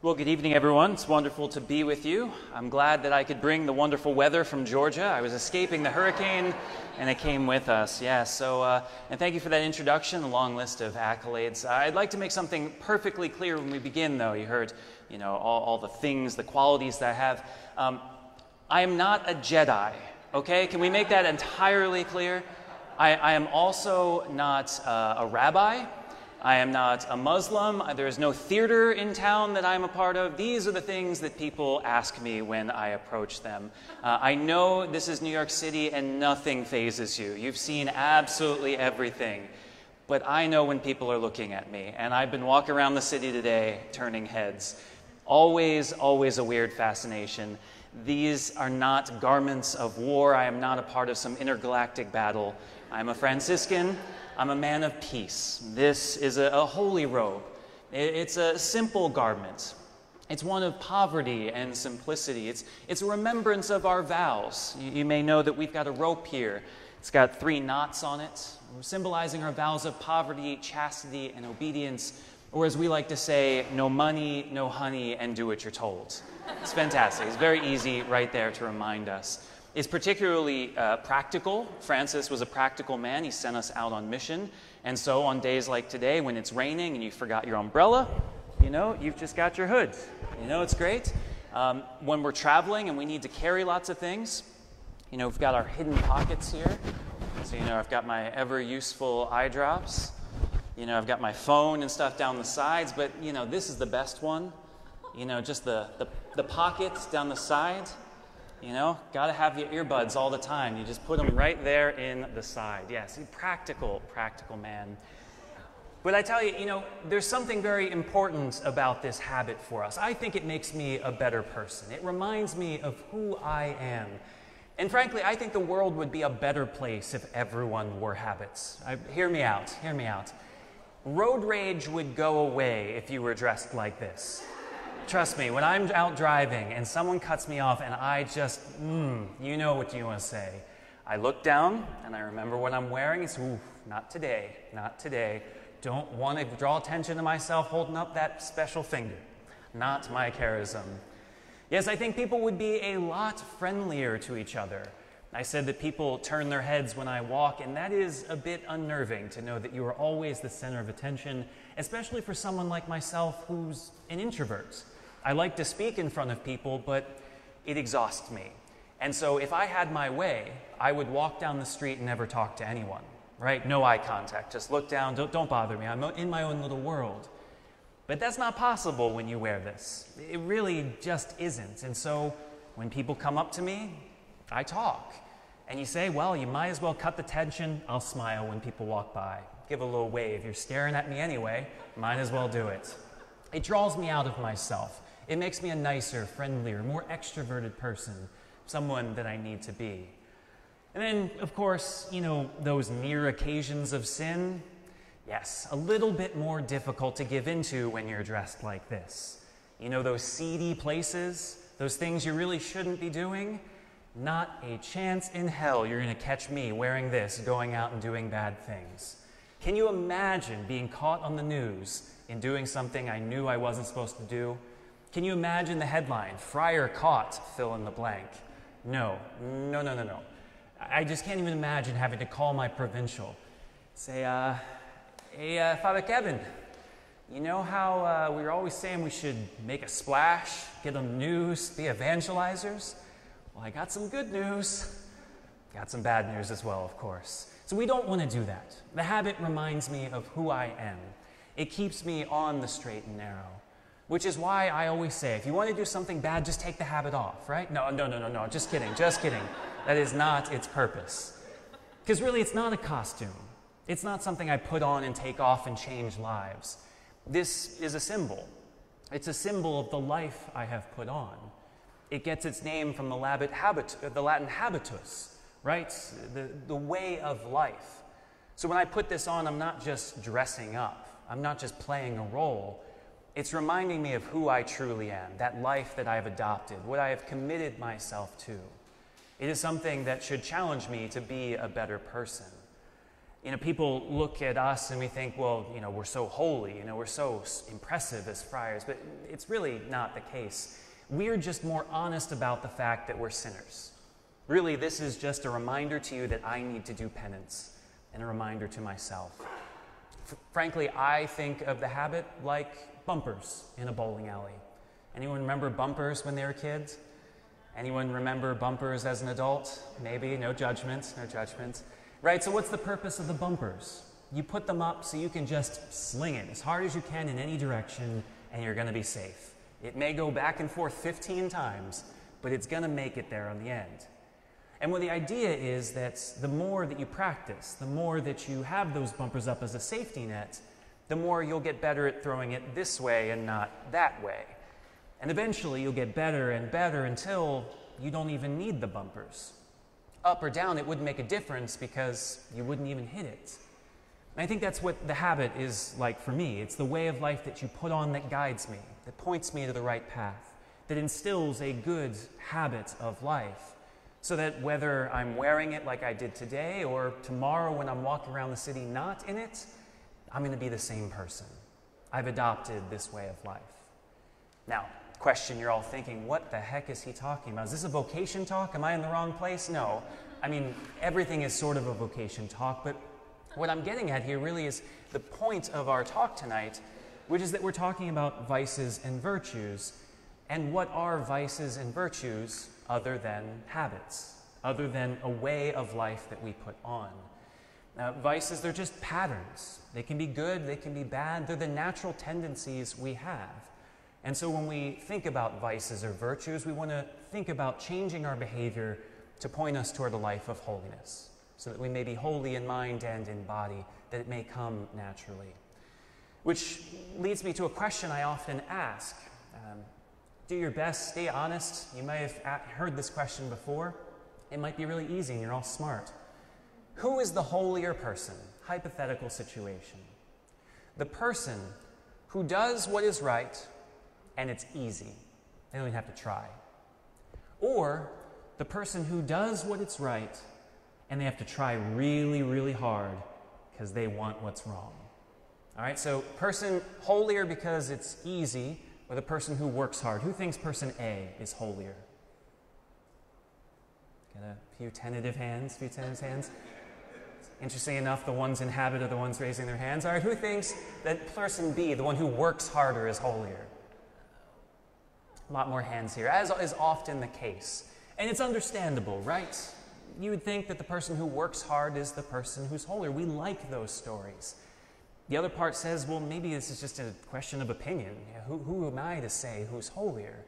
Well, good evening, everyone. It's wonderful to be with you. I'm glad that I could bring the wonderful weather from Georgia. I was escaping the hurricane, and it came with us. Yeah, and thank you for that introduction, a long list of accolades. I'd like to make something perfectly clear when we begin, though. You heard, all the things, the qualities that I have. I am not a Jedi, okay? Can we make that entirely clear? I am also not a rabbi. I am not a Muslim. There is no theater in town that I'm a part of. These are the things that people ask me when I approach them. I know this is New York City and nothing phases you. You've seen absolutely everything. But I know when people are looking at me, and I've been walking around the city today turning heads. Always, always a weird fascination. These are not garments of war. I am not a part of some intergalactic battle. I'm a Franciscan. I'm a man of peace. This is a holy robe. It's a simple garment. It's one of poverty and simplicity. It's a remembrance of our vows. You may know that we've got a rope here. It's got 3 knots on it, symbolizing our vows of poverty, chastity, and obedience, or as we like to say, no money, no honey, and do what you're told. It's fantastic. It's very easy right there to remind us. It's particularly practical. Francis was a practical man. He sent us out on mission. And so on days like today, when it's raining and you forgot your umbrella, you've just got your hood. It's great. When we're traveling and we need to carry lots of things, we've got our hidden pockets here. So, I've got my ever-useful eye drops. I've got my phone and stuff down the sides. But, this is the best one. Just the pockets down the side. Got to have your earbuds all the time. You just put them right there in the side. Yes, practical man. But I tell you, there's something very important about this habit for us. I think it makes me a better person. It reminds me of who I am. And frankly, I think the world would be a better place if everyone wore habits. Hear me out. Road rage would go away if you were dressed like this. Trust me, when I'm out driving and someone cuts me off and I just, you know what you want to say. I look down and I remember what I'm wearing. It's, not today. Don't want to draw attention to myself holding up that special finger. Not my charism. Yes, I think people would be a lot friendlier to each other. I said that people turn their heads when I walk, and that is a bit unnerving to know that you are always the center of attention, especially for someone like myself who's an introvert. I like to speak in front of people, but it exhausts me. And so if I had my way, I would walk down the street and never talk to anyone, right? No eye contact, just look down, don't bother me, I'm in my own little world. But that's not possible when you wear this. It really just isn't. And so when people come up to me, I talk. And you say, well, you might as well cut the tension. I'll smile when people walk by. Give a little wave. You're staring at me anyway, might as well do it. It draws me out of myself. It makes me a nicer, friendlier, more extroverted person, someone that I need to be. And then, of course, those near occasions of sin, yes, a little bit more difficult to give into when you're dressed like this. Those seedy places, those things you really shouldn't be doing, not a chance in hell you're going to catch me wearing this, going out and doing bad things. Can you imagine being caught on the news in doing something I knew I wasn't supposed to do? Can you imagine the headline, Friar caught, fill in the blank? No. I just can't even imagine having to call my provincial. Say, hey, Father Kevin, you know how we were always saying we should make a splash, get on the news, be evangelizers? Well, I got some good news. Got some bad news as well, of course. So we don't want to do that. The habit reminds me of who I am. It keeps me on the straight and narrow. Which is why I always say, if you want to do something bad, just take the habit off, right? No, just kidding. That is not its purpose. Because really, it's not a costume. It's not something I put on and take off and change lives. This is a symbol. It's a symbol of the life I have put on. It gets its name from the Latin habitus, right? The way of life. So when I put this on, I'm not just dressing up. I'm not just playing a role. It's reminding me of who I truly am, that life that I have adopted, what I have committed myself to. It is something that should challenge me to be a better person. People look at us and we think, well, we're so holy, we're so impressive as friars, but it's really not the case. We're just more honest about the fact that we're sinners. Really, this is just a reminder to you that I need to do penance, and a reminder to myself. Frankly, I think of the habit like bumpers in a bowling alley. Anyone remember bumpers when they were kids? Anyone remember bumpers as an adult? Maybe, no judgment, no judgment. Right, so what's the purpose of the bumpers? You put them up so you can just sling it as hard as you can in any direction, and you're going to be safe. It may go back and forth 15 times, but it's going to make it there on the end. And the idea is that the more that you practice, the more that you have those bumpers up as a safety net, the more you'll get better at throwing it this way and not that way. And eventually you'll get better and better until you don't even need the bumpers. Up or down, it wouldn't make a difference because you wouldn't even hit it. And I think that's what the habit is like for me. It's the way of life that you put on that guides me, that points me to the right path, that instills a good habit of life, so that whether I'm wearing it like I did today or tomorrow when I'm walking around the city not in it, I'm going to be the same person. I've adopted this way of life. Now, question you're all thinking, what the heck is he talking about? Is this a vocation talk? Am I in the wrong place? No. Everything is sort of a vocation talk, but what I'm getting at here really is the point of our talk tonight, which is that we're talking about vices and virtues. And what are vices and virtues other than habits, other than a way of life that we put on? Vices, they're just patterns. They can be good, they can be bad. They're the natural tendencies we have. And so when we think about vices or virtues, we want to think about changing our behavior to point us toward a life of holiness, so that we may be holy in mind and in body, that it may come naturally. Which leads me to a question I often ask. Do your best, stay honest. You may have heard this question before. It might be really easy and you're all smart. Who is the holier person? Hypothetical situation. The person who does what is right and it's easy. They don't even have to try. Or the person who does what is right and they have to try really, really hard because they want what's wrong. All right, so person holier because it's easy, or the person who works hard. Who thinks person A is holier? Got a few tentative hands, Interesting enough, the ones in habit are the ones raising their hands. All right, who thinks that person B, the one who works harder, is holier? A lot more hands here, as is often the case. And it's understandable, right? You would think that the person who works hard is the person who's holier. We like those stories. The other part says, well, maybe this is just a question of opinion. Who am I to say who's holier?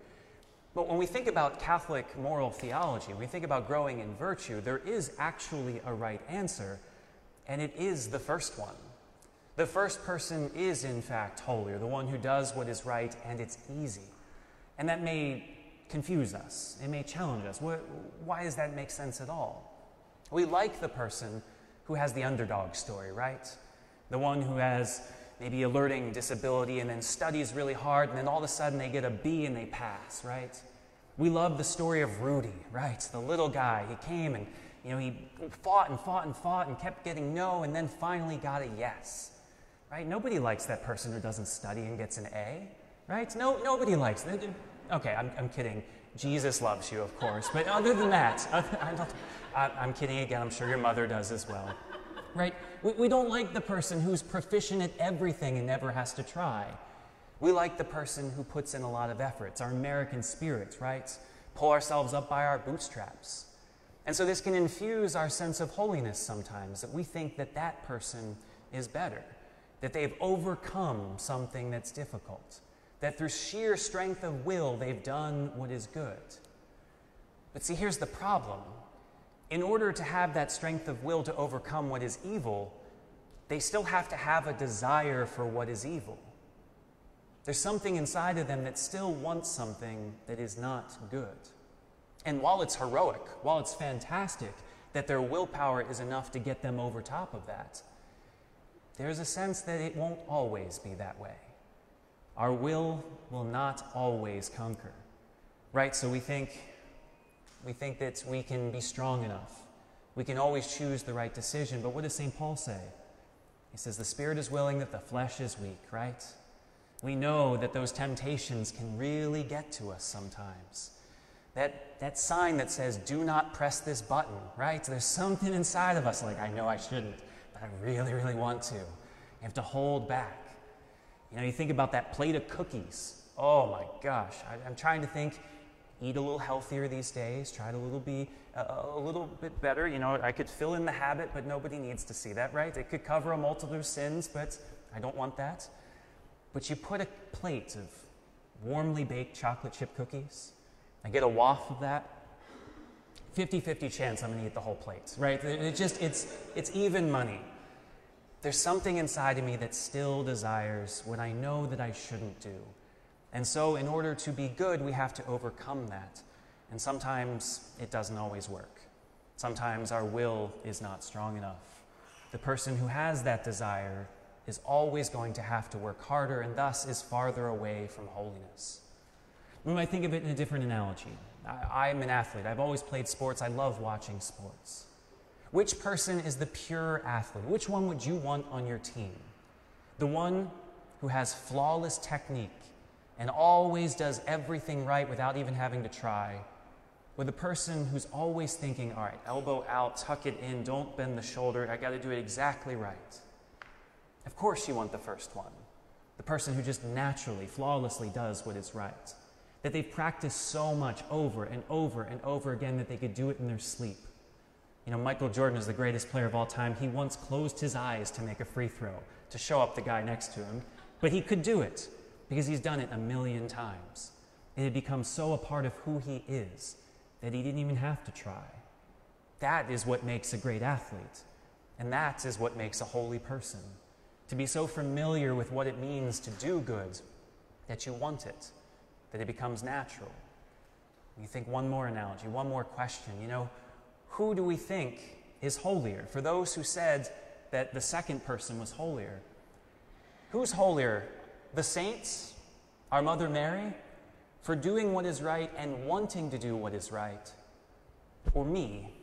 But when we think about Catholic moral theology, when we think about growing in virtue, there is actually a right answer, and it is the first one. The first person is, in fact, holier, the one who does what is right and it's easy. And that may confuse us. It may challenge us. Why does that make sense at all? We like the person who has the underdog story, right? The one who has maybe a learning disability and then studies really hard and then all of a sudden they get a B and they pass, right? We love the story of Rudy, right? The little guy. He came and he fought and fought and fought and kept getting no and then finally got a yes, right? Nobody likes that person who doesn't study and gets an A, right? No, nobody likes it. Okay, I'm kidding. Jesus loves you, of course. But other than that, I'm kidding again. I'm sure your mother does as well. Right? We don't like the person who's proficient at everything and never has to try. We like the person who puts in a lot of effort. It's our American spirit, right? Pull ourselves up by our bootstraps. And so this can infuse our sense of holiness sometimes, that we think that that person is better, that they've overcome something that's difficult, that through sheer strength of will, they've done what is good. But see, here's the problem. In order to have that strength of will to overcome what is evil, they still have to have a desire for what is evil. There's something inside of them that still wants something that is not good. And while it's heroic, while it's fantastic that their willpower is enough to get them over top of that, there's a sense that it won't always be that way. Our will not always conquer, right? So we think that we can be strong enough We can always choose the right decision, but what does St. Paul say? He says, the spirit is willing, that the flesh is weak, right? We know that those temptations can really get to us sometimes. That sign that says, do not press this button, right? There's something inside of us like, I know I shouldn't, but I really, really want to. You have to hold back. You know, you think about that plate of cookies. Oh my gosh, I'm trying to think, eat a little healthier these days, try to be a little bit better. You know, I could fill in the habit, but nobody needs to see that, right? It could cover a multitude of sins, but I don't want that. But you put a plate of warmly baked chocolate chip cookies, I get a waft of that, 50-50 chance I'm going to eat the whole plate, right? It's even money. There's something inside of me that still desires what I know that I shouldn't do. And so in order to be good, we have to overcome that. And sometimes it doesn't always work. Sometimes our will is not strong enough. The person who has that desire is always going to have to work harder and thus is farther away from holiness. We might think of it in a different analogy. I'm an athlete. I've always played sports. I love watching sports. Which person is the pure athlete? Which one would you want on your team? The one who has flawless technique and always does everything right without even having to try? Or the person who's always thinking, all right, elbow out, tuck it in, don't bend the shoulder, I got to do it exactly right. Of course you want the first one. The person who just naturally, flawlessly does what is right. That they've practiced so much over and over and over again that they could do it in their sleep. You know, Michael Jordan is the greatest player of all time. He once closed his eyes to make a free throw, to show up the guy next to him. But he could do it because he's done it a million times. It had become so a part of who he is that he didn't even have to try. That is what makes a great athlete. And that is what makes a holy person. To be so familiar with what it means to do good that you want it, that it becomes natural. You think one more analogy, one more question. You know, who do we think is holier? For those who said that the second person was holier, who's holier? The saints? Our Mother Mary? For doing what is right and wanting to do what is right? Or me,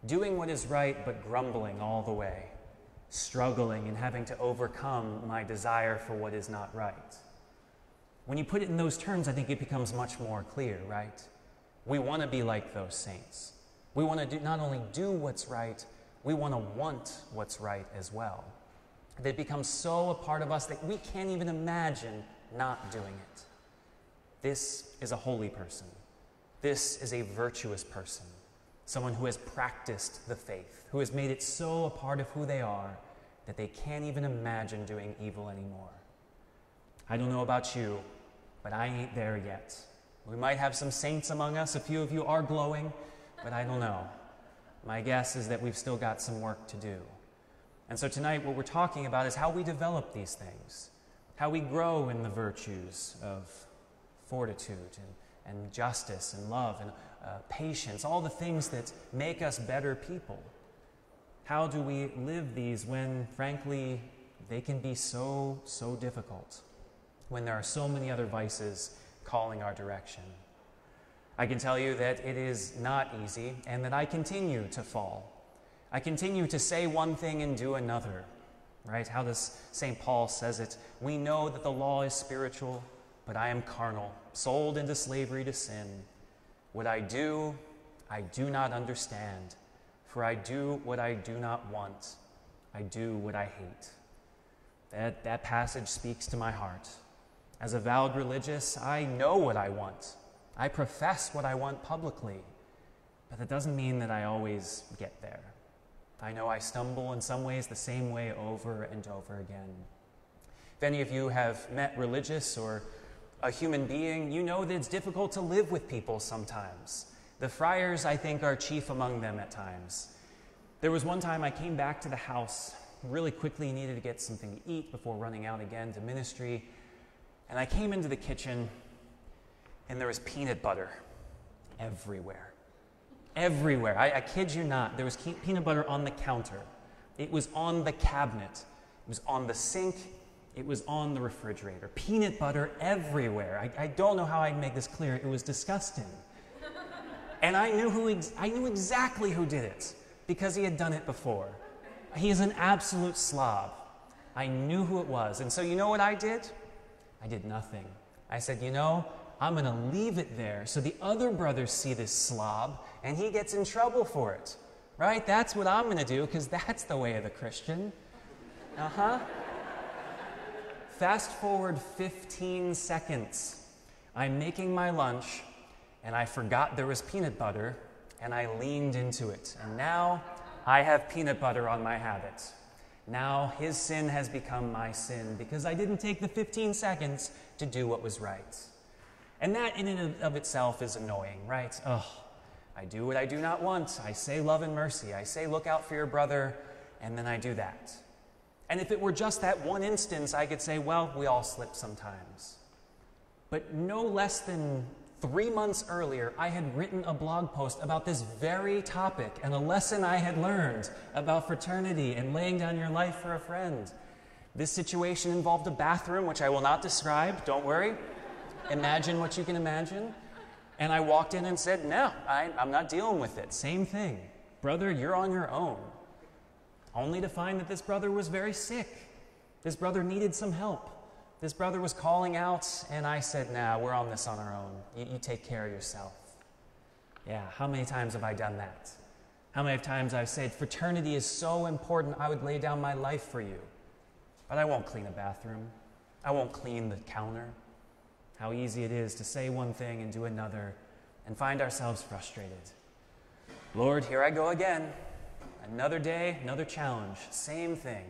doing what is right but grumbling all the way, struggling and having to overcome my desire for what is not right? When you put it in those terms, I think it becomes much more clear, right? We want to be like those saints. We want to not only do what's right, we want to want what's right as well. That becomes so a part of us that we can't even imagine not doing it. This is a holy person. This is a virtuous person. Someone who has practiced the faith, who has made it so a part of who they are that they can't even imagine doing evil anymore. I don't know about you, but I ain't there yet. We might have some saints among us. A few of you are glowing, but I don't know. My guess is that we've still got some work to do. And so tonight what we're talking about is how we develop these things, how we grow in the virtues of fortitude and justice and love and patience, all the things that make us better people. How do we live these when, frankly, they can be so difficult, when there are so many other vices calling our direction? I can tell you that it is not easy and that I continue to fall. I continue to say one thing and do another, right? How does St. Paul says it? We know that the law is spiritual, but I am carnal, sold into slavery to sin. What I do not understand, for I do what I do not want. I do what I hate. That passage speaks to my heart. As a vowed religious, I know what I want. I profess what I want publicly, but that doesn't mean that I always get there. I know I stumble in some ways the same way over and over again. If any of you have met religious or a human being, you know that it's difficult to live with people sometimes. The friars, I think, are chief among them at times. There was one time I came back to the house, really quickly needed to get something to eat before running out again to ministry, and I came into the kitchen and there was peanut butter everywhere. Everywhere. I kid you not. There was peanut butter on the counter. It was on the cabinet. It was on the sink. It was on the refrigerator. Peanut butter everywhere. I don't know how I'd make this clear. It was disgusting. And I knew exactly who did it. because he had done it before. He is an absolute slob. I knew who it was. And so you know what I did? I did nothing. I said, I'm going to leave it there so the other brothers see this slob and he gets in trouble for it. Right? That's what I'm going to do because that's the way of the Christian. Fast forward 15 seconds. I'm making my lunch and I forgot there was peanut butter and I leaned into it. And now I have peanut butter on my habit. Now his sin has become my sin because I didn't take the 15 seconds to do what was right. And that in and of itself is annoying, right? I do what I do not want. I say love and mercy. I say look out for your brother, and then I do that. And if it were just that one instance, I could say, well, we all slip sometimes. But no less than 3 months earlier, I had written a blog post about this very topic and a lesson I had learned about fraternity and laying down your life for a friend. This situation involved a bathroom, which I will not describe, don't worry. Imagine what you can imagine. And I walked in and said, no, I'm not dealing with it. Same thing. Brother, you're on your own. Only to find that this brother was very sick. This brother needed some help. This brother was calling out, and I said, nah, we're on this on our own. You take care of yourself. Yeah, how many times have I done that? How many times I've said, fraternity is so important, I would lay down my life for you. But I won't clean a bathroom. I won't clean the counter. How easy it is to say one thing and do another and find ourselves frustrated. Lord, here I go again. Another day, another challenge, same thing.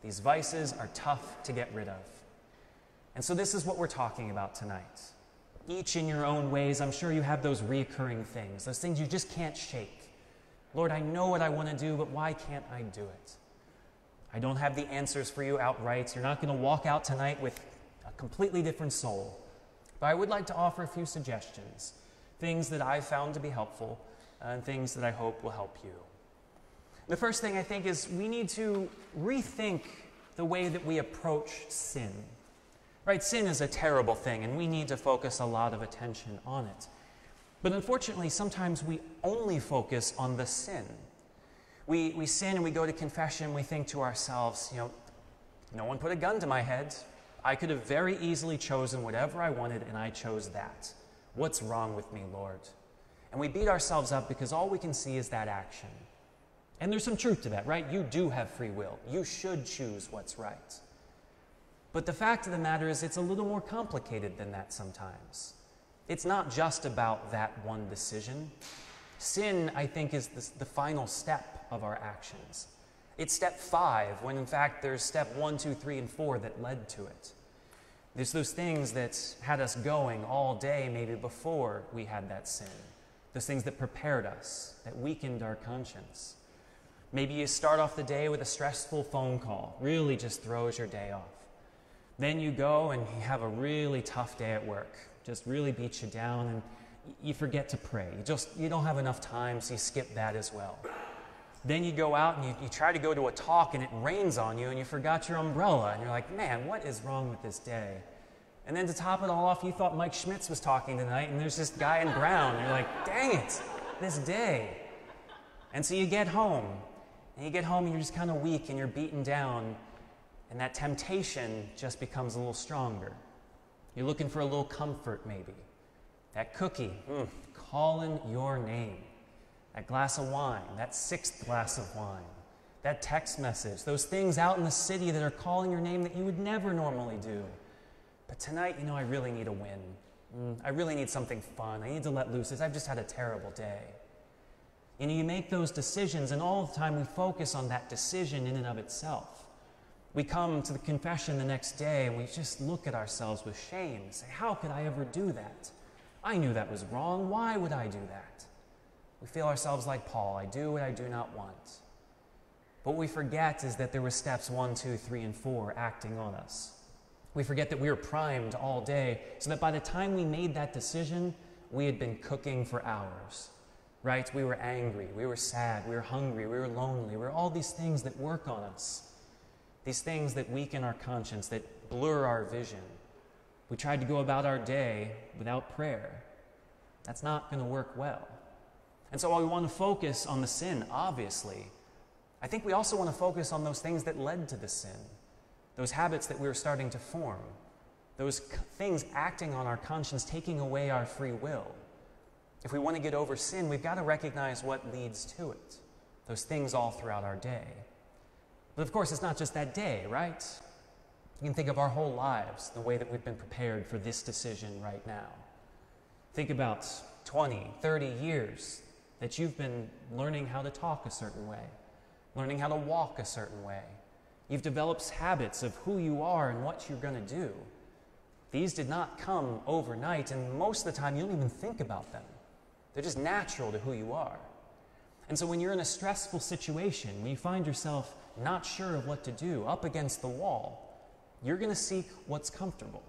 These vices are tough to get rid of. And so this is what we're talking about tonight. Each in your own ways, I'm sure you have those recurring things, those things you just can't shake. Lord, I know what I want to do, but why can't I do it? I don't have the answers for you outright. You're not going to walk out tonight with a completely different soul. But I would like to offer a few suggestions, things that I've found to be helpful, and things that I hope will help you. The first thing I think is we need to rethink the way that we approach sin. Right? Sin is a terrible thing, and we need to focus a lot of attention on it. But unfortunately, sometimes we only focus on the sin. We sin and we go to confession, we think to ourselves, no one put a gun to my head. I could have very easily chosen whatever I wanted, and I chose that. What's wrong with me, Lord? And we beat ourselves up because all we can see is that action. And there's some truth to that, right? You do have free will. You should choose what's right. But the fact of the matter is it's a little more complicated than that sometimes. It's not just about that one decision. Sin, I think, is the final step of our actions. It's step 5, when in fact there's step 1, 2, 3, and 4 that led to it. There's those things that had us going all day, maybe before we had that sin. Those things that prepared us, that weakened our conscience. Maybe you start off the day with a stressful phone call, really just throws your day off. Then you go and you have a really tough day at work, just really beats you down, and you forget to pray. You don't have enough time, so you skip that as well. Then you go out and you try to go to a talk and it rains on you and you forgot your umbrella, and you're like, man, what is wrong with this day? And then to top it all off, you thought Mike Schmitz was talking tonight, and there's this guy in brown, and you're like, dang it, this day. And so you get home, and you're just kind of weak and you're beaten down, and that temptation just becomes a little stronger. You're looking for a little comfort, maybe. That cookie, calling your name. That glass of wine, that 6th glass of wine. That text message, those things out in the city that are calling your name that you would never normally do. But tonight, I really need a win. I really need something fun. I need to let loose. I've just had a terrible day. You make those decisions, and all the time we focus on that decision in and of itself. We come to the confession the next day, and we just look at ourselves with shame and say, how could I ever do that? I knew that was wrong. Why would I do that? We feel ourselves like Paul. I do what I do not want. But what we forget is that there were steps 1, 2, 3, and 4 acting on us. We forget that we were primed all day, so that by the time we made that decision, we had been cooking for hours. Right? We were angry, we were sad, we were hungry, we were lonely. We were all these things that work on us. These things that weaken our conscience, that blur our vision. We tried to go about our day without prayer. That's not going to work well. And so while we want to focus on the sin, obviously, I think we also want to focus on those things that led to the sin, those habits that we were starting to form, those things acting on our conscience, taking away our free will. If we want to get over sin, we've got to recognize what leads to it, those things all throughout our day. But of course, it's not just that day, right? You can think of our whole lives, the way that we've been prepared for this decision right now. Think about 20, 30 years that you've been learning how to talk a certain way, learning how to walk a certain way. You've developed habits of who you are and what you're going to do. These did not come overnight, and most of the time you don't even think about them. They're just natural to who you are. And so when you're in a stressful situation, when you find yourself not sure of what to do, up against the wall, you're going to seek what's comfortable.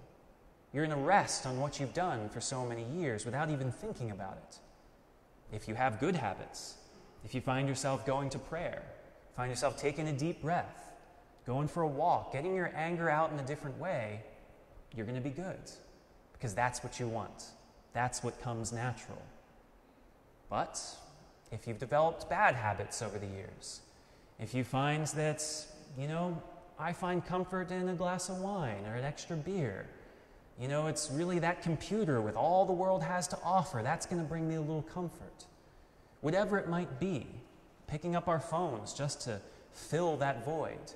You're going to rest on what you've done for so many years without even thinking about it. If you have good habits, if you find yourself going to prayer, find yourself taking a deep breath, going for a walk, getting your anger out in a different way, you're going to be good because that's what you want. That's what comes natural. But if you've developed bad habits over the years, if you find that, I find comfort in a glass of wine or an extra beer, it's really that computer with all the world has to offer, that's going to bring me a little comfort. Whatever it might be, picking up our phones just to fill that void.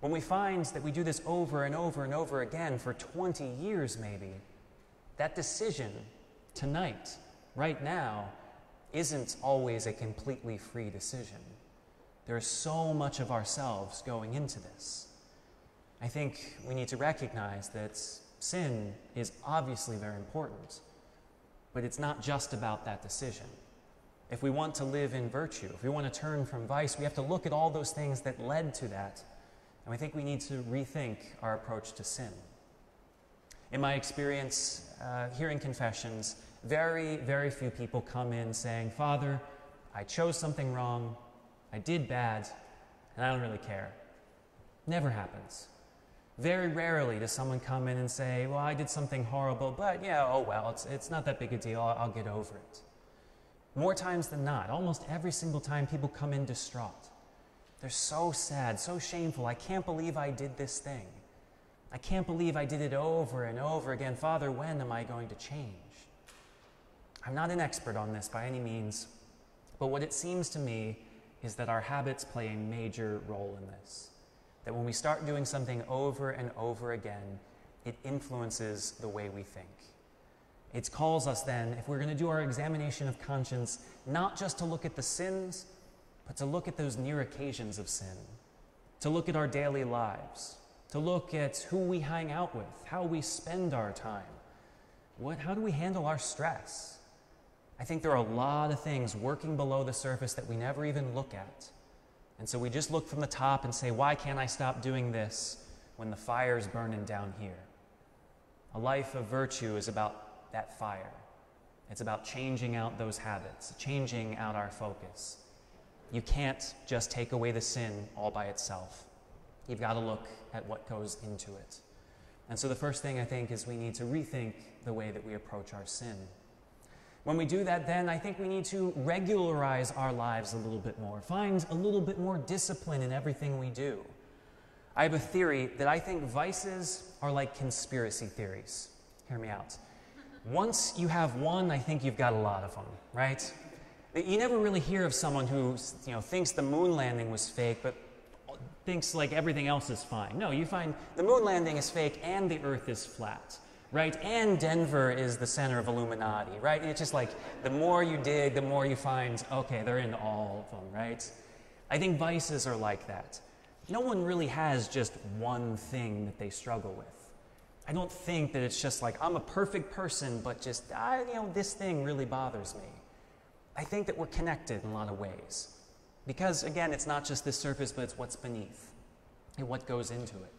When we find that we do this over and over and over again for 20 years maybe, that decision tonight, right now, isn't always a completely free decision. There is so much of ourselves going into this. I think we need to recognize that sin is obviously very important, but it's not just about that decision. If we want to live in virtue, if we want to turn from vice, we have to look at all those things that led to that, and I think we need to rethink our approach to sin. In my experience, hearing confessions, very, very few people come in saying, "Father, I chose something wrong, I did bad, and I don't really care." Never happens. Very rarely does someone come in and say, "Well, I did something horrible, but it's not that big a deal, I'll get over it." More times than not, almost every single time people come in distraught. They're so sad, so shameful. "I can't believe I did this thing. I can't believe I did it over and over again. Father, when am I going to change?" I'm not an expert on this by any means, but what it seems to me is that our habits play a major role in this. That when we start doing something over and over again, it influences the way we think. It calls us then, if we're going to do our examination of conscience, not just to look at the sins, but to look at those near occasions of sin, to look at our daily lives, to look at who we hang out with, how we spend our time, how do we handle our stress. I think there are a lot of things working below the surface that we never even look at. And so we just look from the top and say, "Why can't I stop doing this when the fire's burning down here?" A life of virtue is about that fire. It's about changing out those habits, changing out our focus. You can't just take away the sin all by itself. You've got to look at what goes into it. And so the first thing I think is we need to rethink the way that we approach our sin. When we do that, then I think we need to regularize our lives a little bit more, find a little bit more discipline in everything we do. I have a theory that I think vices are like conspiracy theories. Hear me out. Once you have one, I think you've got a lot of them, right? You never really hear of someone who thinks the moon landing was fake, but thinks like everything else is fine. No, you find the moon landing is fake and the earth is flat. Right? And Denver is the center of Illuminati, right? It's just like the more you dig, the more you find, okay, they're in all of them, right? I think vices are like that. No one really has just one thing that they struggle with. I don't think that it's just like, I'm a perfect person, but just, this thing really bothers me. I think that we're connected in a lot of ways. Because, again, it's not just the surface, but it's what's beneath and what goes into it.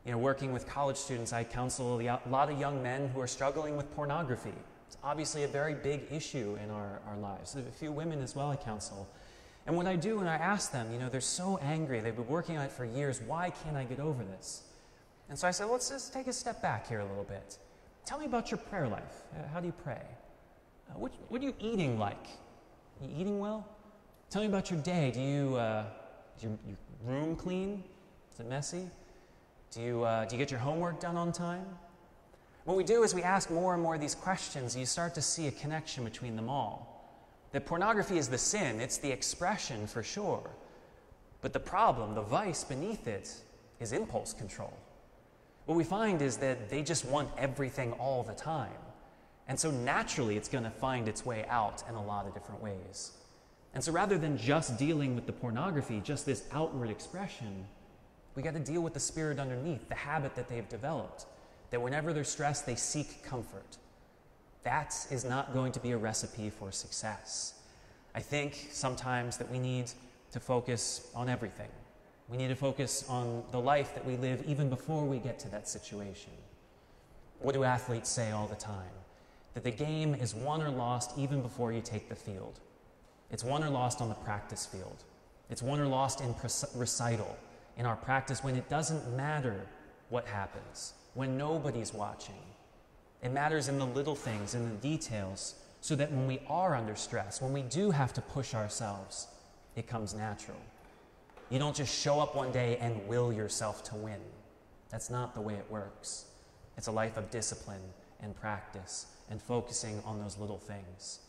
Working with college students, I counsel a lot of young men who are struggling with pornography. It's obviously a very big issue in our lives. A few women as well I counsel. And what I do when I ask them, they're so angry, they've been working on it for years, why can't I get over this? And so I said, let's just take a step back here a little bit. Tell me about your prayer life. How do you pray? What are you eating like? You eating well? Tell me about your day. Is your room clean? Is it messy? Do you get your homework done on time? What we do is we ask more and more of these questions, and you start to see a connection between them all. That pornography is the sin, it's the expression for sure. But the problem, the vice beneath it, is impulse control. What we find is that they just want everything all the time. And so naturally it's going to find its way out in a lot of different ways. And so rather than just dealing with the pornography, just this outward expression, we got to deal with the spirit underneath, the habit that they've developed, that whenever they're stressed, they seek comfort. That is not going to be a recipe for success. I think sometimes that we need to focus on everything. We need to focus on the life that we live even before we get to that situation. What do athletes say all the time? That the game is won or lost even before you take the field. It's won or lost on the practice field. It's won or lost in recital, in our practice when it doesn't matter what happens, when nobody's watching. It matters in the little things, in the details, so that when we are under stress, when we do have to push ourselves, it comes natural. You don't just show up one day and will yourself to win. That's not the way it works. It's a life of discipline and practice and focusing on those little things.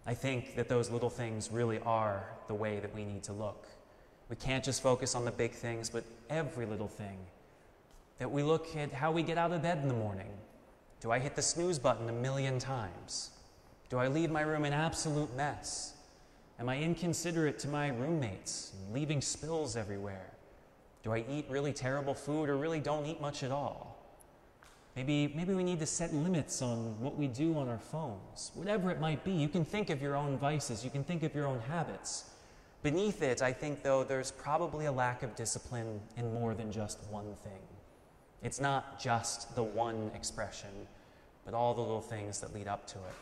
I think that those little things really are the way that we need to look. We can't just focus on the big things, but every little thing. That we look at how we get out of bed in the morning. Do I hit the snooze button 1,000,000 times? Do I leave my room an absolute mess? Am I inconsiderate to my roommates, leaving spills everywhere? Do I eat really terrible food or really don't eat much at all? Maybe we need to set limits on what we do on our phones. Whatever it might be, you can think of your own vices, you can think of your own habits. Beneath it, I think, though, there's probably a lack of discipline in more than just one thing. It's not just the one expression, but all the little things that lead up to it.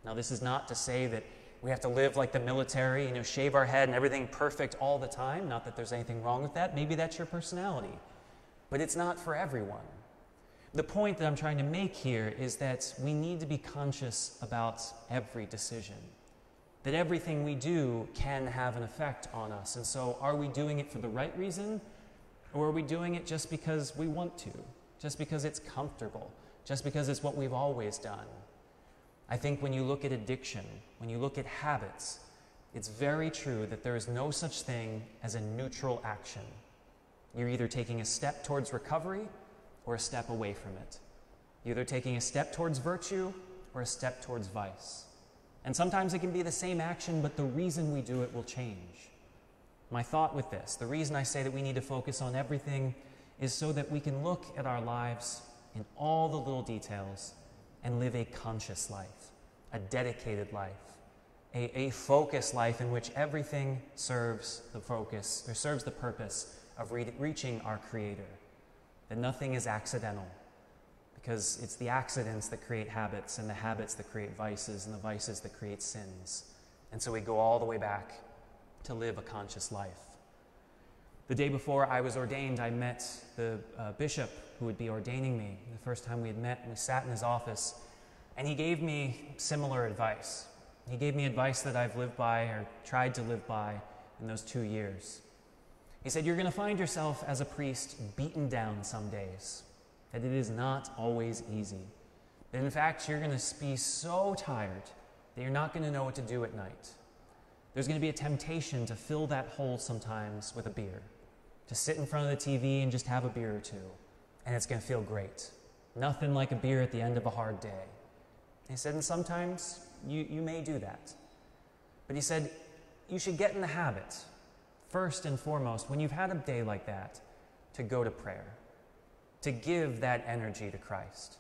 Now, this is not to say that we have to live like the military, shave our head and everything perfect all the time. Not that there's anything wrong with that. Maybe that's your personality. But it's not for everyone. The point that I'm trying to make here is that we need to be conscious about every decision. That everything we do can have an effect on us. And so are we doing it for the right reason? Or are we doing it just because we want to? Just because it's comfortable? Just because it's what we've always done? I think when you look at addiction, when you look at habits, it's very true that there is no such thing as a neutral action. You're either taking a step towards recovery or a step away from it. You're either taking a step towards virtue or a step towards vice. And sometimes it can be the same action, but the reason we do it will change. My thought with this, the reason I say that we need to focus on everything is so that we can look at our lives in all the little details and live a conscious life, a dedicated life, a focused life in which everything serves the focus, or serves the purpose of reaching our Creator. That nothing is accidental, because it's the accidents that create habits, and the habits that create vices, and the vices that create sins. And so we go all the way back to live a conscious life. The day before I was ordained, I met the bishop who would be ordaining me. The first time we had met, we sat in his office, and he gave me similar advice. He gave me advice that I've lived by, or tried to live by, in those 2 years. He said, you're going to find yourself as a priest beaten down some days, that it is not always easy. That in fact, you're going to be so tired that you're not going to know what to do at night. There's going to be a temptation to fill that hole sometimes with a beer, to sit in front of the TV and just have a beer or two, and it's going to feel great. Nothing like a beer at the end of a hard day. He said, and sometimes you may do that. But he said, you should get in the habit, first and foremost, when you've had a day like that, to go to prayer, to give that energy to Christ,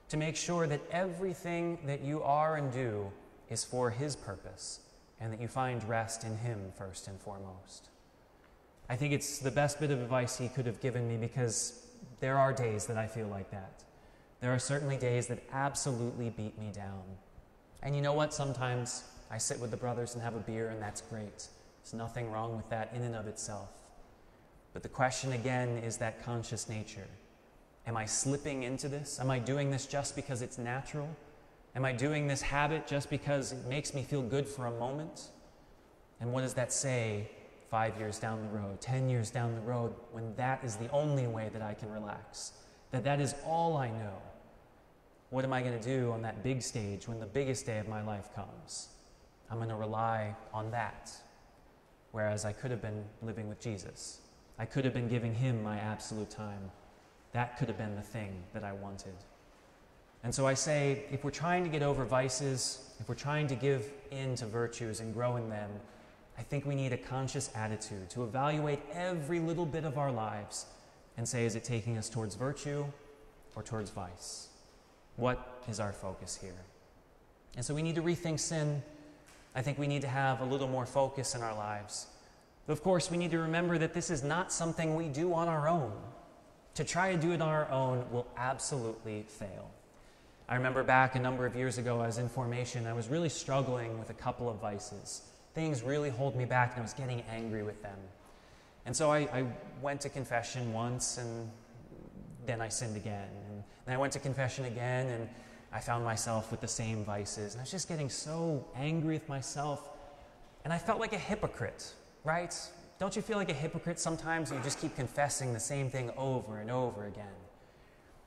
to make sure that everything that you are and do is for His purpose, and that you find rest in Him first and foremost. I think it's the best bit of advice he could have given me, because there are days that I feel like that. There are certainly days that absolutely beat me down. And you know what? Sometimes I sit with the brothers and have a beer, and that's great. There's nothing wrong with that in and of itself. But the question again is that conscious nature. Am I slipping into this? Am I doing this just because it's natural? Am I doing this habit just because it makes me feel good for a moment? And what does that say 5 years down the road, 10 years down the road, when that is the only way that I can relax? That is all I know. What am I going to do on that big stage when the biggest day of my life comes? I'm going to rely on that. Whereas I could have been living with Jesus. I could have been giving him my absolute time. That could have been the thing that I wanted. And so I say, if we're trying to get over vices, if we're trying to give in to virtues and grow in them, I think we need a conscious attitude to evaluate every little bit of our lives and say, is it taking us towards virtue or towards vice? What is our focus here? And so we need to rethink sin. I think we need to have a little more focus in our lives. But of course, we need to remember that this is not something we do on our own. To try to do it on our own will absolutely fail. I remember back a number of years ago, I was in formation. I was really struggling with a couple of vices. Things really hold me back, and I was getting angry with them. And so I went to confession once, and then I sinned again. And then I went to confession again, and I found myself with the same vices. And I was just getting so angry with myself. And I felt like a hypocrite, right? Don't you feel like a hypocrite sometimes? You just keep confessing the same thing over and over again.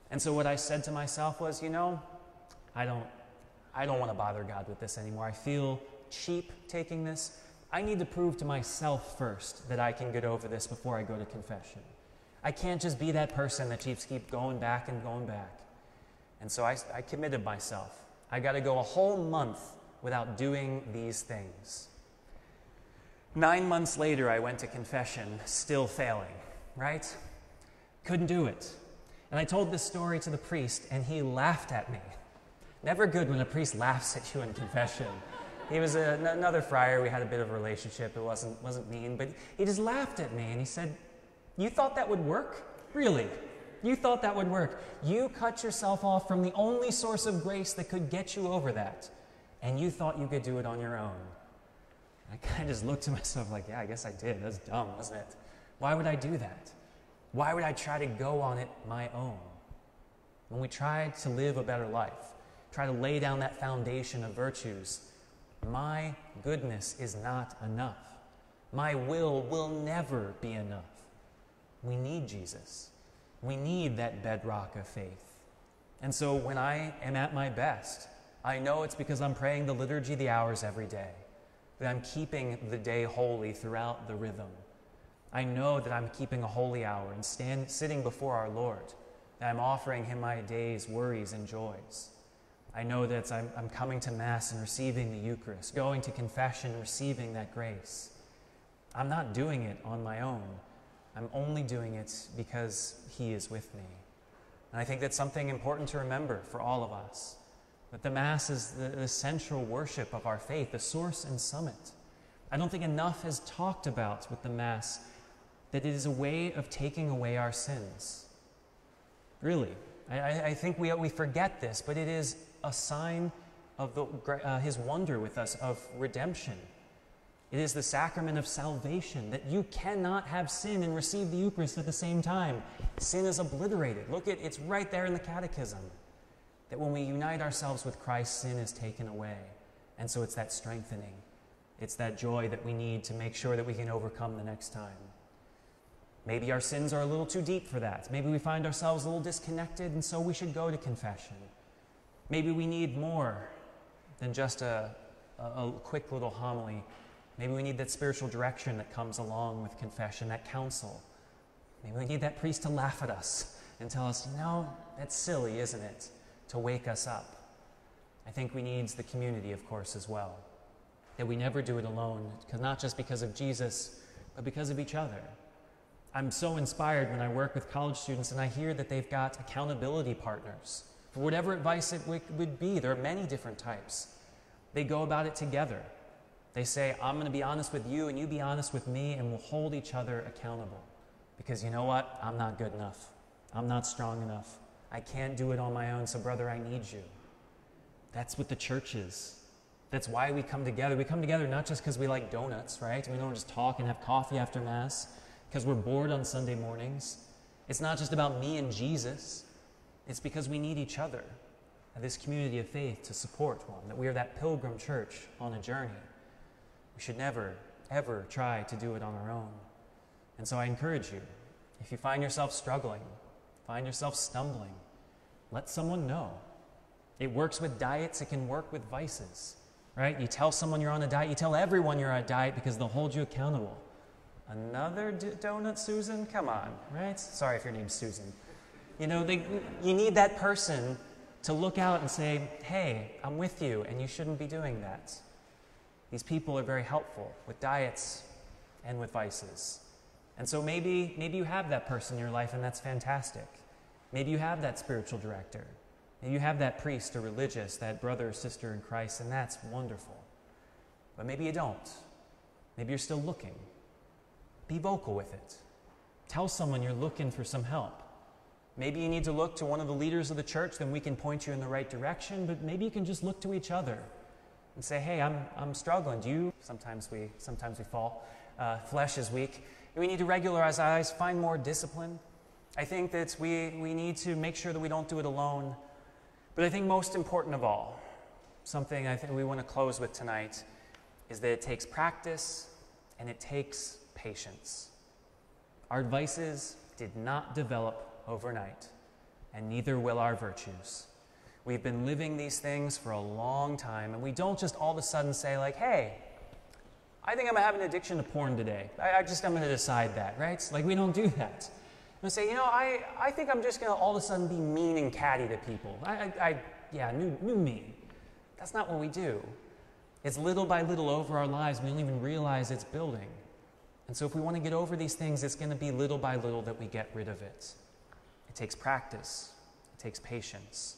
And so what I said to myself was, you know, I don't want to bother God with this anymore. I feel cheap taking this. I need to prove to myself first that I can get over this before I go to confession. I can't just be that person that keeps going back and going back. And so I committed myself. I got to go a whole month without doing these things. 9 months later, I went to confession, still failing, right? Couldn't do it. And I told this story to the priest, and he laughed at me. Never good when a priest laughs at you in confession. He was another friar. We had a bit of a relationship. It wasn't mean, but he just laughed at me, and he said, "You thought that would work? Really? You thought that would work? You cut yourself off from the only source of grace that could get you over that, and you thought you could do it on your own." I kind of just looked at myself like, yeah, I guess I did. That's dumb, wasn't it? Why would I do that? Why would I try to go on it my own? When we try to live a better life, try to lay down that foundation of virtues, my goodness is not enough. My will never be enough. We need Jesus. We need that bedrock of faith. And so when I am at my best, I know it's because I'm praying the liturgy, the hours every day, that I'm keeping the day holy throughout the rhythm. I know that I'm keeping a holy hour and sitting before our Lord, that I'm offering him my day's worries and joys. I know that I'm coming to Mass and receiving the Eucharist, going to confession and receiving that grace. I'm not doing it on my own. I'm only doing it because he is with me. And I think that's something important to remember for all of us, that the Mass is the central worship of our faith, the source and summit. I don't think enough is talked about with the Mass that it is a way of taking away our sins. Really. I think we forget this, but it is a sign of his wonder with us, of redemption. It is the sacrament of salvation, that you cannot have sin and receive the Eucharist at the same time. Sin is obliterated. Look, it's right there in the Catechism, that when we unite ourselves with Christ, sin is taken away. And so it's that strengthening. It's that joy that we need to make sure that we can overcome the next time. Maybe our sins are a little too deep for that. Maybe we find ourselves a little disconnected, and so we should go to confession. Maybe we need more than just a quick little homily. Maybe we need that spiritual direction that comes along with confession, that counsel. Maybe we need that priest to laugh at us and tell us, no, that's silly, isn't it? To wake us up. I think we need the community, of course, as well. That we never do it alone, not just because of Jesus, but because of each other. I'm so inspired when I work with college students and I hear that they've got accountability partners. For whatever advice it would be, there are many different types. They go about it together. They say, I'm going to be honest with you and you be honest with me, and we'll hold each other accountable. Because you know what? I'm not good enough. I'm not strong enough. I can't do it on my own, so brother, I need you. That's what the church is. That's why we come together. We come together not just because we like donuts, right? We don't just talk and have coffee after Mass, because we're bored on Sunday mornings. It's not just about me and Jesus. It's because we need each other. this community of faith to support one, that we are that pilgrim church on a journey. We should never, ever try to do it on our own. And so I encourage you, if you find yourself struggling, find yourself stumbling, let someone know. It works with diets, it can work with vices, right? You tell someone you're on a diet, you tell everyone you're on a diet because they'll hold you accountable. Another donut, Susan? Come on, right? Sorry if your name's Susan. You know, you need that person to look out and say, hey, I'm with you, and you shouldn't be doing that. These people are very helpful with diets and with vices. And so maybe you have that person in your life, and that's fantastic. Maybe you have that spiritual director. Maybe you have that priest or religious, that brother or sister in Christ, and that's wonderful. But maybe you don't. Maybe you're still looking. Be vocal with it. Tell someone you're looking for some help. Maybe you need to look to one of the leaders of the church, then we can point you in the right direction, but maybe you can just look to each other and say, hey, I'm struggling. Do you? Sometimes we fall. Flesh is weak. We need to regularize our eyes, find more discipline. I think that we need to make sure that we don't do it alone. But I think most important of all, something I think we want to close with tonight, is that it takes practice and it takes patience. Our vices did not develop overnight, and neither will our virtues. We've been living these things for a long time, and we don't just all of a sudden say like, hey, I think I'm going to have an addiction to porn today. I'm going to decide that, right? Like, we don't do that. We say, you know, I think I'm just going to all of a sudden be mean and catty to people. New me. That's not what we do. It's little by little over our lives. We don't even realize it's building. And so if we want to get over these things, it's going to be little by little that we get rid of it. It takes practice. It takes patience.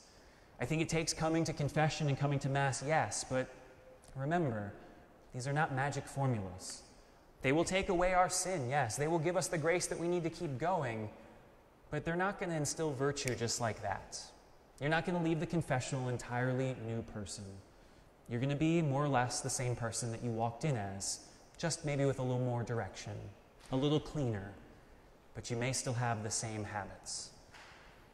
I think it takes coming to confession and coming to Mass, yes, but remember, these are not magic formulas. They will take away our sin, yes. They will give us the grace that we need to keep going, but they're not going to instill virtue just like that. You're not going to leave the confessional an entirely new person. You're going to be more or less the same person that you walked in as, just maybe with a little more direction, a little cleaner, but you may still have the same habits.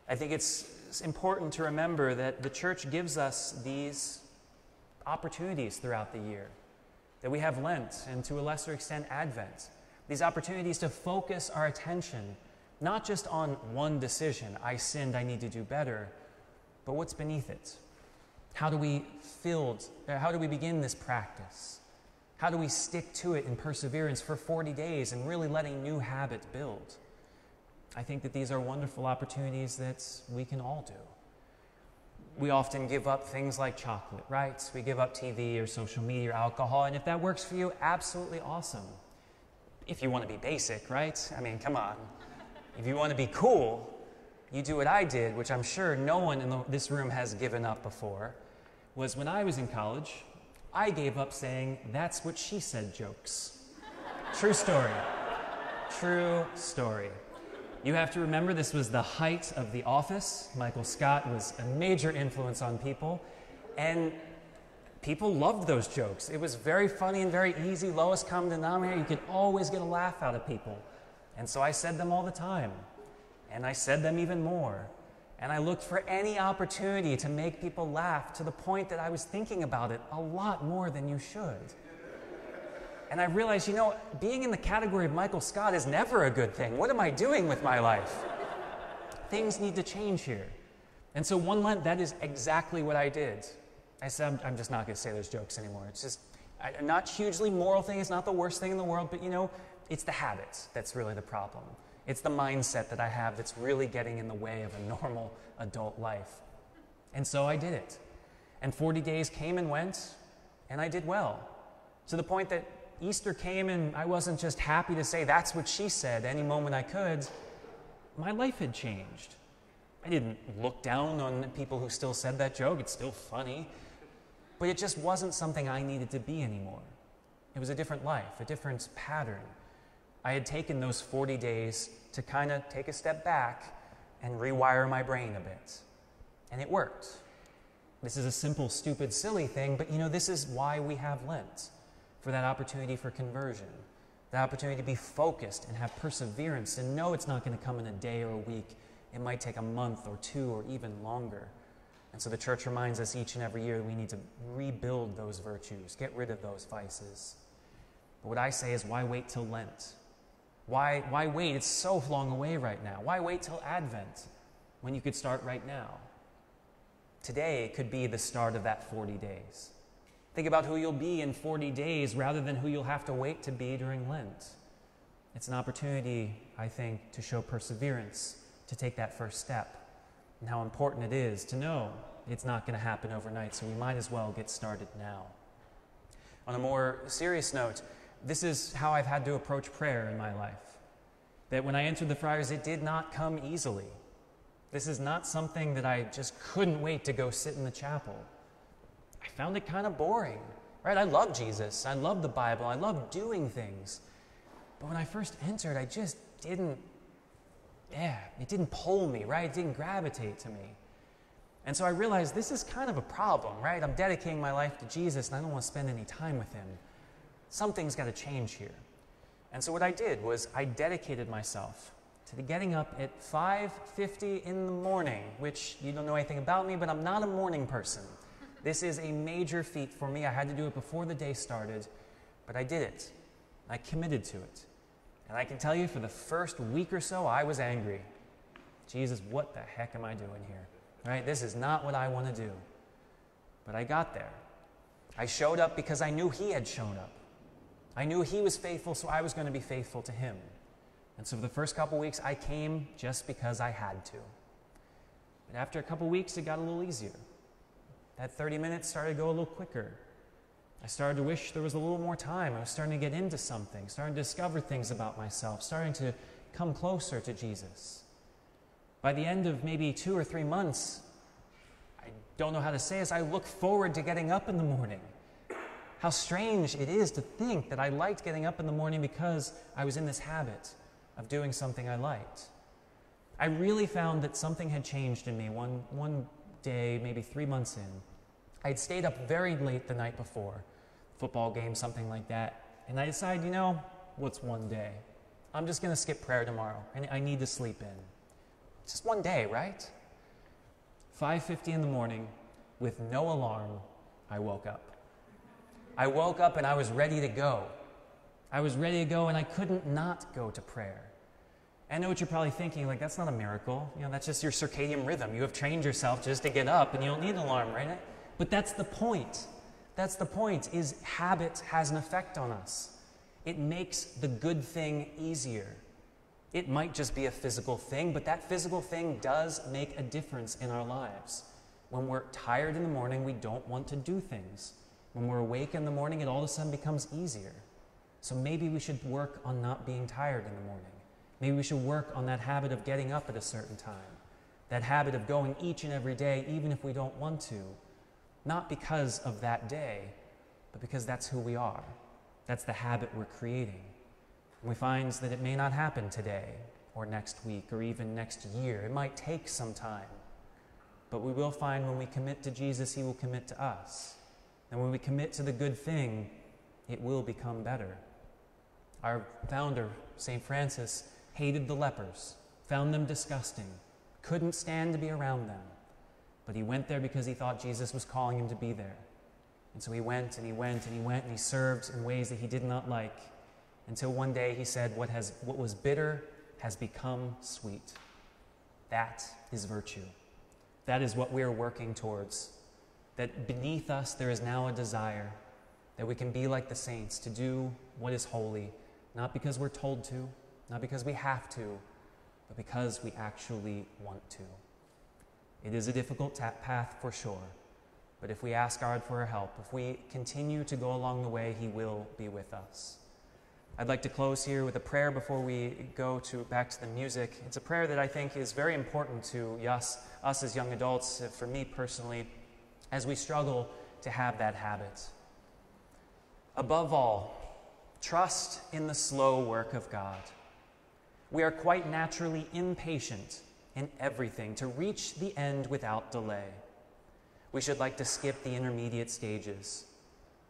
I think it's important to remember that the church gives us these opportunities throughout the year, that we have Lent and to a lesser extent Advent, these opportunities to focus our attention not just on one decision, I sinned, I need to do better, but what's beneath it? How do we begin this practice? How do we stick to it in perseverance for 40 days and really let a new habit build? I think that these are wonderful opportunities that we can all do. We often give up things like chocolate, right? We give up TV or social media or alcohol, and if that works for you, absolutely awesome. If you want to be basic, right? I mean, come on. If you want to be cool, you do what I did, which I'm sure no one in this room has given up before, was when I was in college, I gave up saying, "That's what she said" jokes. True story. True story. You have to remember this was the height of The Office. Michael Scott was a major influence on people, and people loved those jokes. It was very funny and very easy, lowest common denominator. You could always get a laugh out of people. And so I said them all the time, and I said them even more. And I looked for any opportunity to make people laugh to the point that I was thinking about it a lot more than you should. And I realized, being in the category of Michael Scott is never a good thing. What am I doing with my life? Things need to change here. And so one Lent, that is exactly what I did. I said, I'm just not going to say those jokes anymore. It's just not hugely moral thing. It's not the worst thing in the world, but it's the habits that's really the problem. It's the mindset that I have that's really getting in the way of a normal adult life. And so I did it. And 40 days came and went, and I did well. To the point that Easter came and I wasn't just happy to say that's what she said any moment I could. My life had changed. I didn't look down on people who still said that joke. It's still funny. But it just wasn't something I needed to be anymore. It was a different life, a different pattern. I had taken those 40 days to kind of take a step back and rewire my brain a bit. And it worked. This is a simple, stupid, silly thing, but this is why we have Lent. For that opportunity for conversion, that opportunity to be focused and have perseverance and know it's not going to come in a day or a week. It might take a month or two or even longer. And so the church reminds us each and every year that we need to rebuild those virtues, get rid of those vices. But what I say is, why wait till Lent? Why wait? It's so long away right now. Why wait till Advent when you could start right now? Today could be the start of that 40 days. Think about who you'll be in 40 days rather than who you'll have to wait to be during Lent. It's an opportunity, I think, to show perseverance, to take that first step, and how important it is to know it's not going to happen overnight, so we might as well get started now. On a more serious note, this is how I've had to approach prayer in my life. That when I entered the Friars, it did not come easily. This is not something that I just couldn't wait to go sit in the chapel. I found it kind of boring, right? I love Jesus. I love the Bible. I love doing things. But when I first entered, I just didn't, it didn't pull me, right? It didn't gravitate to me. And so I realized this is kind of a problem, right? I'm dedicating my life to Jesus and I don't want to spend any time with him. Something's got to change here. And so what I did was I dedicated myself to getting up at 5:50 in the morning, which you don't know anything about me, but I'm not a morning person. This is a major feat for me. I had to do it before the day started, but I did it. I committed to it. And I can tell you for the first week or so, I was angry. Jesus, what the heck am I doing here? Right? This is not what I want to do. But I got there. I showed up because I knew he had shown up. I knew he was faithful, so I was going to be faithful to him. And so for the first couple weeks, I came just because I had to. But after a couple weeks, it got a little easier. That 30 minutes started to go a little quicker. I started to wish there was a little more time. I was starting to get into something, starting to discover things about myself, starting to come closer to Jesus. By the end of maybe 2 or 3 months, I don't know how to say this, I look forward to getting up in the morning. How strange it is to think that I liked getting up in the morning because I was in this habit of doing something I liked. I really found that something had changed in me one day, maybe 3 months in. I had stayed up very late the night before, football game, something like that, and I decided, what's one day? I'm just going to skip prayer tomorrow, and I need to sleep in. Just one day, right? 5:50 in the morning, with no alarm, I woke up. I woke up and I was ready to go. I was ready to go and I couldn't not go to prayer. I know what you're probably thinking, like, that's not a miracle. That's just your circadian rhythm. You have trained yourself just to get up and you don't need an alarm, right? But that's the point. That's the point, is habit has an effect on us. It makes the good thing easier. It might just be a physical thing, but that physical thing does make a difference in our lives. When we're tired in the morning, we don't want to do things. When we're awake in the morning, it all of a sudden becomes easier. So maybe we should work on not being tired in the morning. Maybe we should work on that habit of getting up at a certain time. That habit of going each and every day, even if we don't want to. Not because of that day, but because that's who we are. That's the habit we're creating. And we find that it may not happen today, or next week, or even next year. It might take some time. But we will find when we commit to Jesus, he will commit to us. And when we commit to the good thing, it will become better. Our founder, St. Francis, hated the lepers, found them disgusting, couldn't stand to be around them. But he went there because he thought Jesus was calling him to be there. And so he went and he went and he went and he served in ways that he did not like, until one day he said, what was bitter has become sweet. That is virtue. That is what we are working towards. That beneath us there is now a desire that we can be like the saints, to do what is holy, not because we're told to, not because we have to, but because we actually want to. It is a difficult path for sure, but if we ask God for our help, if we continue to go along the way, he will be with us. I'd like to close here with a prayer before we go back to the music. It's a prayer that I think is very important to us as young adults, for me personally, as we struggle to have that habit. Above all, trust in the slow work of God. We are quite naturally impatient in everything to reach the end without delay. We should like to skip the intermediate stages.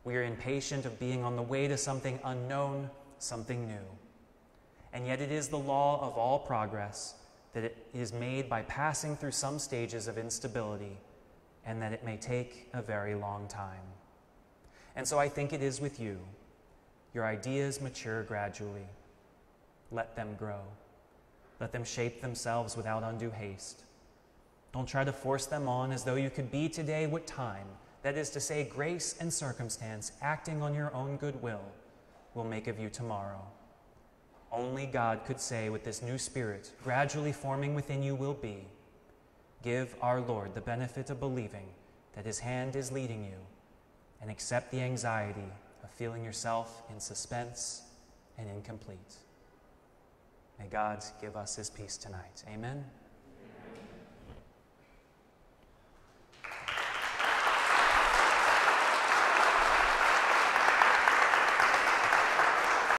We are impatient of being on the way to something unknown, something new. And yet it is the law of all progress that it is made by passing through some stages of instability, and that it may take a very long time. And so I think it is with you. Your ideas mature gradually. Let them grow. Let them shape themselves without undue haste. Don't try to force them on as though you could be today what time, that is to say, grace and circumstance, acting on your own goodwill, will make of you tomorrow. Only God could say what this new spirit gradually forming within you will be. Give our Lord the benefit of believing that his hand is leading you, and accept the anxiety of feeling yourself in suspense and incomplete. May God give us his peace tonight. Amen.